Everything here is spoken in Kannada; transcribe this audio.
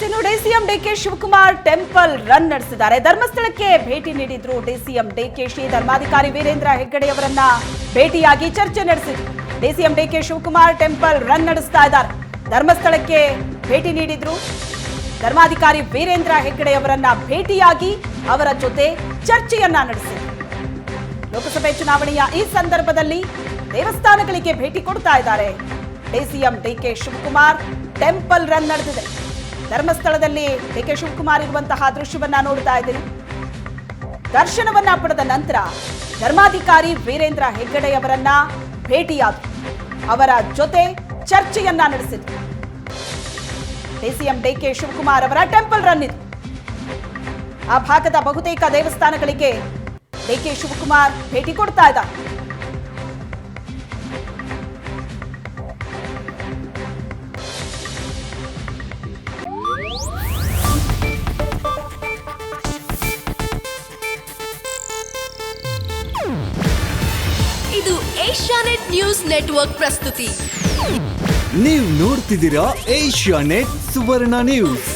ಇನ್ನು DCM DK Shivakumar temple run ನಡೆಸಿದ್ದಾರೆ. ಧರ್ಮಸ್ಥಳಕ್ಕೆ ಭೇಟಿ ನೀಡಿದ್ರು ಡಿಸಿಎಂ ಡಿಕೆಶಿ. ಧರ್ಮಾಧಿಕಾರಿ ವೀರೇಂದ್ರ ಹೆಗ್ಗಡೆ ಅವರನ್ನ ಭೇಟಿಯಾಗಿ ಚರ್ಚೆ ನಡೆಸಿದ್ರು. DCM DK Shivakumar temple run ನಡೆಸ್ತಾ ಇದ್ದಾರೆ. ಧರ್ಮಸ್ಥಳಕ್ಕೆ ಭೇಟಿ ನೀಡಿದ್ರು. ಧರ್ಮಾಧಿಕಾರಿ ವೀರೇಂದ್ರ ಹೆಗ್ಗಡೆ ಅವರನ್ನ ಭೇಟಿಯಾಗಿ ಅವರ ಜೊತೆ ಚರ್ಚೆಯನ್ನ ನಡೆಸಿದ್ರು. ಲೋಕಸಭೆ ಚುನಾವಣೆಯ ಈ ಸಂದರ್ಭದಲ್ಲಿ ದೇವಸ್ಥಾನಗಳಿಗೆ ಭೇಟಿ ಕೊಡ್ತಾ ಇದ್ದಾರೆ. DCM DK Shivakumar temple run ನಡೆದಿದೆ. ಧರ್ಮಸ್ಥಳದಲ್ಲಿ ಡಿಕೆ ಶಿವಕುಮಾರ್ ಇರುವಂತಹ ದೃಶ್ಯವನ್ನ ನೋಡ್ತಾ ಇದ್ದೀರಿ. ದರ್ಶನವನ್ನ ಪಡೆದ ನಂತರ ಧರ್ಮಾಧಿಕಾರಿ ವೀರೇಂದ್ರ ಹೆಗ್ಗಡೆ ಅವರನ್ನ ಭೇಟಿಯಾದರು. ಅವರ ಜೊತೆ ಚರ್ಚೆಯನ್ನ ನಡೆಸಿದ್ರು. ಡಿಸಿಎಂ ಡಿಕೆ ಶಿವಕುಮಾರ್ ಅವರ ಟೆಂಪಲ್ ರನ್ ಇದು. ಆ ಭಾಗದ ಬಹುತೇಕ ದೇವಸ್ಥಾನಗಳಿಗೆ ಡಿಕೆ ಶಿವಕುಮಾರ್ ಭೇಟಿ ಕೊಡ್ತಾ ಇದ್ದಾರೆ. ಇದು ಏಷ್ಯಾನೆಟ್ ನ್ಯೂಸ್ ನೆಟ್ವರ್ಕ್ ಪ್ರಸ್ತುತಿ. ನೀವು ನೋಡ್ತಿದ್ದೀರಾ ಏಷ್ಯಾನೆಟ್ ಸುವರ್ಣ ನ್ಯೂಸ್.